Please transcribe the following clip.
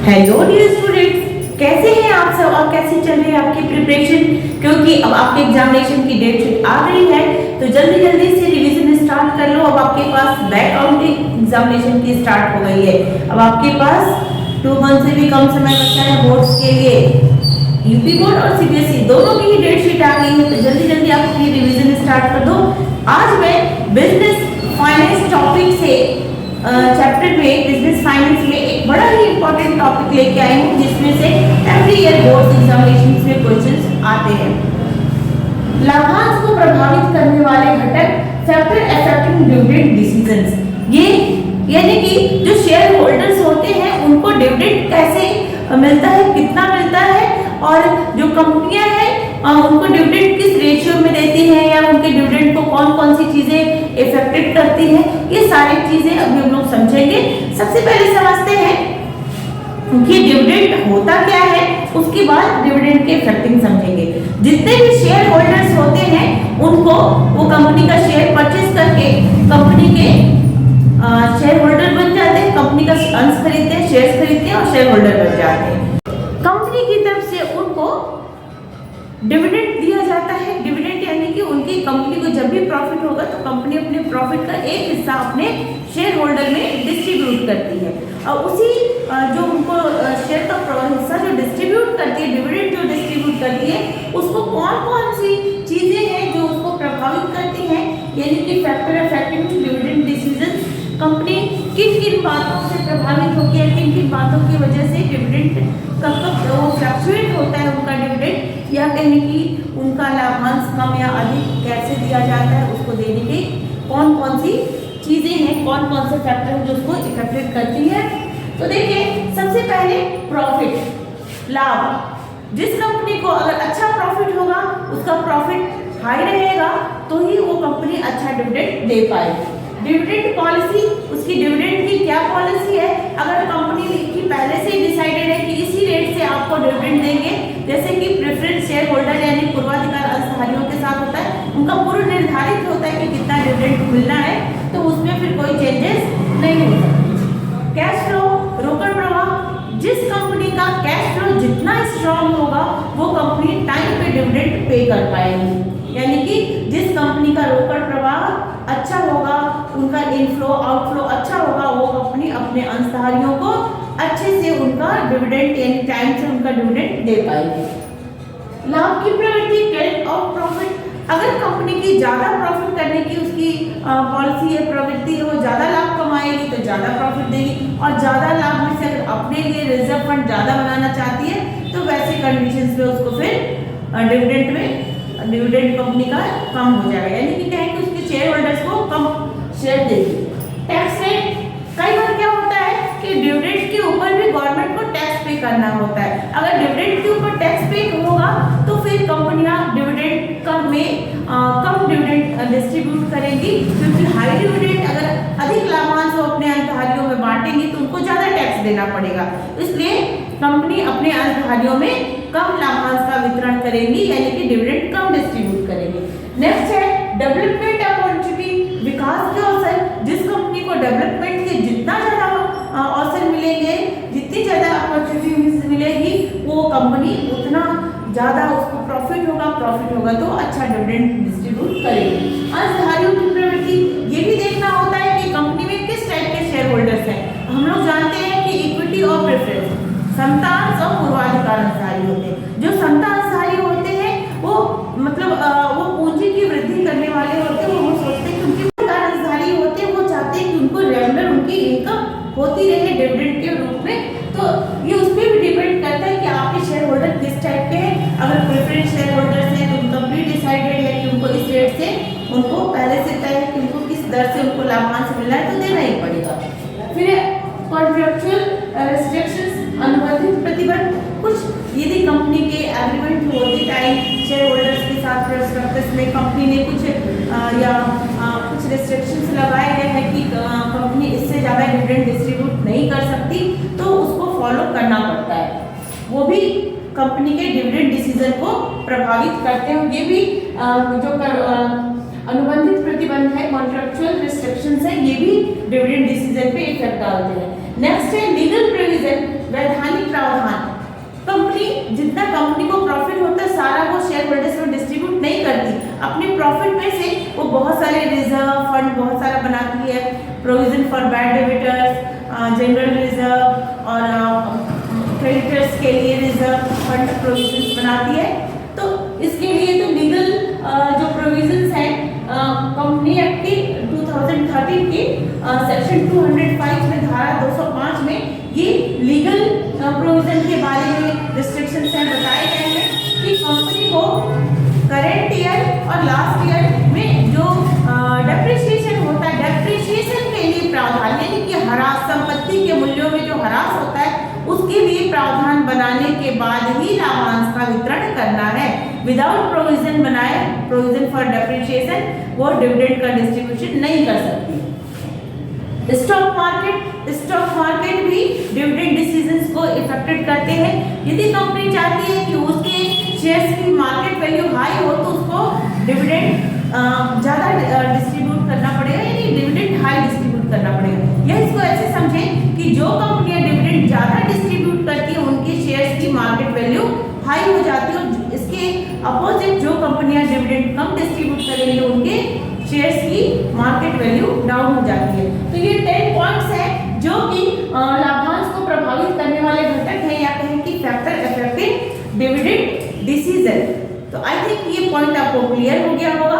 Hello dear students, कैसे हैं आप सब और कैसी चल रही है आपकी प्रिपरेशन। क्योंकि अब आपके एग्जामिनेशन की डेट शीट आ गई है, तो जल्दी जल्दी से रिवीजन स्टार्ट कर लो। अब आपके पास बैक काउंटिंग एग्जामिनेशन की स्टार्ट हो गई है। अब आपके पास 2 मंथ से भी कम समय बचा है बोर्ड्स के लिए। यूपी बोर्ड और सीबीएसई दोनों की ही डेट शीट आ गई है, तो जल्दी जल्दी आप अपनी रिवीजन स्टार्ट कर दो। आज मैं बिजनेस फाइनेंस टॉपिक से चैप्टर में बिजनेस फाइनेंस में एक बड़ा ही इंपॉर्टेंट टॉपिक लेके आई हूँ, जिसमें से एवरी ईयर बोर्ड एग्जामिनेशन में क्वेश्चंस आते हैं। लाभांश को प्रभावित करने वाले घटक, फैक्टर अफेक्टिंग डिविडेंड डिसीजंस। ये यानी कि जो शेयर होल्डर्स होते हैं उनको डिविडेंड कैसे मिलता है, कितना मिलता है, और जो कंपनियां हैं उनको डिविडेंड किस रेशियो में देती हैं, या उनके डिविडेंड को कौन कौन सी चीजें इफेक्टेड करती हैं, ये सारी चीजें अभी हम लोग समझेंगे। सबसे पहले समझते हैं कि डिविडेंड होता क्या है, उसके बाद डिविडेंड के इफेक्टिंग समझेंगे। जितने भी शेयर होल्डर्स होते हैं उनको वो कंपनी का शेयर परचेज करके कंपनी के शेयर होल्डर बन जाते हैं, कंपनी का अंश खरीदते हैं, शेयर्स खरीदते हैं और शेयर होल्डर बन जाते हैं। कंपनी की तरफ से उनको डिविडेंड दिया जाता है। डिविडेंड यानी कि उनकी कंपनी को जब भी प्रॉफिट होगा तो कंपनी अपने प्रॉफिट का एक हिस्सा अपने शेयर होल्डर में डिस्ट्रीब्यूट करती है, और उसी जो उनको शेयर का हिस्सा जो डिस्ट्रीब्यूट करती है, डिविडेंड जो डिस्ट्रीब्यूट करती है, उसको कौन कौन सी चीजें हैं जो उसको प्रभावित करती हैं, यानी कि factor affecting dividend decision. Company किन किन बातों से प्रभावित होती है, किन किन बातों की वजह से डिविडेंड कब वो फ्लक्चुएट होता है उनका डिविडेंड, या कहीं कि उनका लाभांश कम या अधिक कैसे दिया जाता है, उसको देने की कौन कौन सी चीजें हैं, कौन कौन से फैक्टर हैं जो उसको इफेक्टेड करती है। तो देखिए, सबसे पहले प्रॉफिट, लाभ। जिस कंपनी को अगर अच्छा प्रॉफिट होगा, उसका प्रॉफिट हाई रहेगा, तो ही वो कंपनी अच्छा डिविडेंड दे पाएगी। डिविडेंड पॉलिसी, उसकी डिविडेंड की क्या पॉलिसी है। अगर कंपनी की पहले से ही डिसाइडेड है कि इसी रेट से आपको डिविडेंड देंगे, जैसे कि प्रेफरेंस शेयर होल्डर यानी पूर्वाधिकार अंशधारियों के साथ होता है, उनका पूर्व निर्धारित होता है कि कितना डिविडेंड मिलना है, तो उसमें फिर कोई चेंजेस नहीं हो सकते। कैश फ्लो, रोकड़ प्रवाह। जिस कंपनी का कैश फ्लो जितना स्ट्रांग होगा, वो कंपनी टाइम पे डिविडेंड पे कर पाएगी। यानी कि जिस कंपनी का रोकड़ प्रवाह अच्छा होगा, उनका इनफ्लो आउटफ्लो अच्छा होगा, वो कंपनी अपने अंशधारियों को अच्छे से उनका डिविडेंड यानी टाइम से उनका डिविडेंड दे पाएगी। लाभ की प्रवृत्ति, क्रेडिट ऑफ प्रॉफिट। अगर कंपनी की ज्यादा प्रॉफिट करने की उसकी पॉलिसी है, प्रवृत्ति है, वो ज्यादा लाभ कमाएगी तो ज्यादा प्रॉफिट देगी, और ज्यादा लाभ में से अगर अपने लिए रिजर्व फंड ज्यादा बनाना चाहती है, तो वैसे कंडीशंस में उसको फिर डिविडेंड में डिविडेंड कंपनी का कम हो जाएगा, यानी कि कहें कि उसके शेयर होल्डर्स को कम शेयर देगी। टैक्स रेट, कई बार क्या होता है कि डिविडेंड के ऊपर भी गवर्नमेंट को टैक्स पे करना होता है। अगर डिविडेंड के ऊपर टैक्स पे होगा, तो फिर कंपनियां डिविडेंड कम डिविडेंड डिस्ट्रीब्यूट करेंगी, क्योंकि हाई डिविडेंड अगर अधिक लाभांश वो अपने अंशधारियों में बांटेंगी तो उनको ज्यादा टैक्स देना पड़ेगा। इसलिए कंपनी अपने अंशधारियों में कम लाभांश का वितरण करेंगी, यानी कि डिविडेंड कम डिस्ट्रीब्यूट करेंगी। नेक्स्ट है डेवलपमेंट अपॉर्चुनिटी, विकास के अवसर। जिस कंपनी को डेवलपमेंट के जितना ज्यादा अवसर मिलेंगे, जितनी ज्यादा अपॉर्चुनिटी मिलेगी, वो कंपनी उतना ज्यादा उसको प्रॉफिट होगा तो अच्छा डिविडेंड डिस्ट्रीब्यूट करेगी। अंशधारियों की प्रवृत्ति, ये भी देखना होता है कि कंपनी में किस टाइप के शेयर होल्डर्स हैं। हम लोग जानते हैं कि इक्विटी और प्रेफरेंस, समतांश और पूर्वाधिकार अंशधारी होते हैं। जो समता अंशधारी होते हैं वो मतलब वो पूंजी की वृद्धि करने वाले होते हैं, वो सोचते हैं कि उनके अंशधारी होते हैं, वो चाहते हैं कि उनको रेगुलर उनकी इनकम होती रहे डिविडेंड के रूप में। तो ये उस पर भी डिपेंड करता है कि आपके शेयर होल्डर किस टाइप के हैं। अगर प्रेफरेंस शेयर होल्डर्स हैं तो उनका प्री डिसाइडेड है कि उनको इस रेट से उनको पहले से तय है कि उनको किस दर से उनको लाभांश मिलना है, तो देना ही पड़ेगा। फिर कॉन्ट्रेक्चुअल रेस्ट्रिक्शंस, अनुबंधित प्रतिबंध। कुछ यदि कंपनी के एग्रीमेंट होते टाइम शेयर होल्डर्स के साथ प्रोस्पेक्टस में कंपनी ने कुछ कुछ रेस्ट्रिक्शंस लगाए गए हैं कि कंपनी इससे ज़्यादा डिविडेंड डिस्ट्रीब्यूट नहीं कर सकती, तो उसको फॉलो करना पड़ता है। वो भी कंपनी के डिविडेंड डिसीजन को प्रभावित करते हैं। ये भी जो अनुबंधित प्रतिबंध है, कॉन्ट्रेक्चुअल रिस्ट्रिक्शंस है, ये भी डिविडेंड डिसीजन पे इफेक्ट डालते हैं। नेक्स्ट है लीगल प्रोविजन, वैधानिक प्रावधान। कंपनी जितना कंपनी को प्रॉफिट होता है सारा वो शेयर होल्डर्स को डिस्ट्रीब्यूट नहीं करती, अपने प्रॉफिट में से वो बहुत सारे रिजर्व फंड बहुत सारा बनाती है, provision for bad debtors, general reserve और क्रेडिटर्स के लिए रिजर्व फंड प्रोविजंस बनाती है। तो इसके लिए तो लीगल जो प्रोविजंस हैं कंपनी एक्ट की 2013 की सेक्शन 205 में धारा 205 में ये लीगल प्रोविजन के बारे में रिस्ट्रिक्शंस हैं बताए गए हैं कि कंपनी को करेंट ईयर और लास्ट ईयर में जो डेप्रिसिएशन होता है, डेप्रिसिएशन के लिए प्रावधान यानी कि ह्रास, संपत्ति के मूल्यों में जो ह्रास होता है उसके लिए प्रावधान बनाने के बाद ही लाभांश का वितरण करना है। विदाउट प्रोविजन बनाए, प्रोविजन फॉर डेप्रिसिएशन, वो डिविडेंड का डिस्ट्रीब्यूशन नहीं कर सकती। स्टॉक मार्केट भी डिविडेंड डिसीजंस को इफेक्टेड करते हैं। यदि कंपनी चाहती है कि उसके शेयर्स की मार्केट वैल्यू हाई हो तो उसको डिविडेंड ज़्यादा डिस्ट्रीब्यूट करना पड़ेगा, यानी डिविडेंड हाई डिस्ट्रीब्यूट करना पड़ेगा। या इसको ऐसे समझें कि जो कंपनियां डिविडेंड ज़्यादा डिस्ट्रीब्यूट करती है उनकी शेयर्स की मार्केट वैल्यू हाई हो जाती है, और इसके अपोजिट जो कंपनियां डिविडेंड कम डिस्ट्रीब्यूट करेंगी उनके शेयर्स की मार्केट वैल्यू डाउन हो जाती है। तो ये 10 पॉइंट्स हैं जो कि लाभांश को प्रभावित करने वाले घटक हैं या कहें कि फैक्टर अफेक्टिंग डिविडेंड डिसीजन। तो आई थिंक ये पॉइंट आपको क्लियर हो गया होगा।